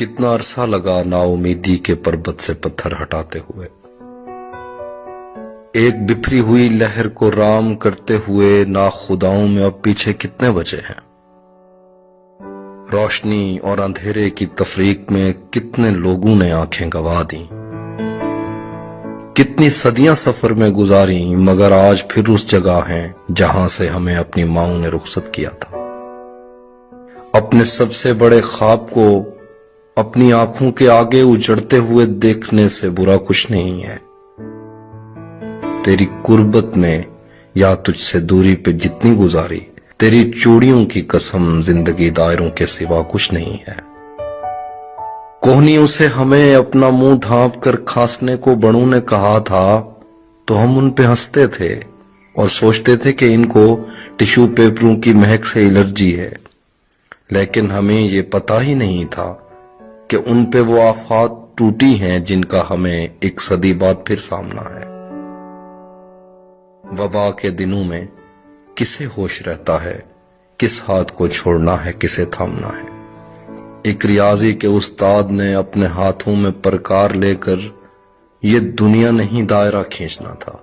कितना अरसा लगा नाउमीदी के पर्वत से पत्थर हटाते हुए, एक बिखरी हुई लहर को राम करते हुए नाखुदाओं में अब पीछे कितने बचे हैं। रोशनी और अंधेरे की तफरीक में कितने लोगों ने आंखें गंवा दी, कितनी सदियां सफर में गुजारी, मगर आज फिर उस जगह हैं जहां से हमें अपनी माओ ने रुखसत किया था। अपने सबसे बड़े ख्वाब को अपनी आंखों के आगे उजड़ते हुए देखने से बुरा कुछ नहीं है। तेरी कुर्बत में या तुझसे दूरी पे जितनी गुजारी, तेरी चूड़ियों की कसम जिंदगी दायरों के सिवा कुछ नहीं है। कोहनियों से हमें अपना मुंह ढांप कर खांसने को बड़ों ने कहा था, तो हम उन पे हंसते थे और सोचते थे कि इनको टिश्यू पेपरों की महक से एलर्जी है। लेकिन हमें ये पता ही नहीं था कि उन पे वो आफात टूटी हैं जिनका हमें एक सदी बाद फिर सामना है। वबा के दिनों में किसे होश रहता है, किस हाथ को छोड़ना है, किसे थामना है। एक रियाजी के उस्ताद ने अपने हाथों में परकार लेकर ये दुनिया नहीं दायरा खींचना था।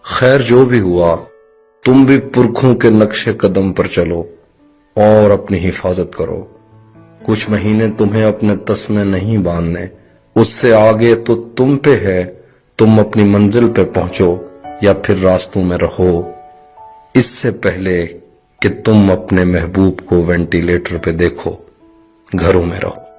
खैर जो भी हुआ, तुम भी पुरखों के नक्शे कदम पर चलो और अपनी हिफाजत करो। कुछ महीने तुम्हें अपने तस्मे नहीं बांधने, उससे आगे तो तुम पे है। तुम अपनी मंजिल पे पहुंचो या फिर रास्तों में रहो, इससे पहले कि तुम अपने महबूब को वेंटिलेटर पे देखो, घरों में रहो।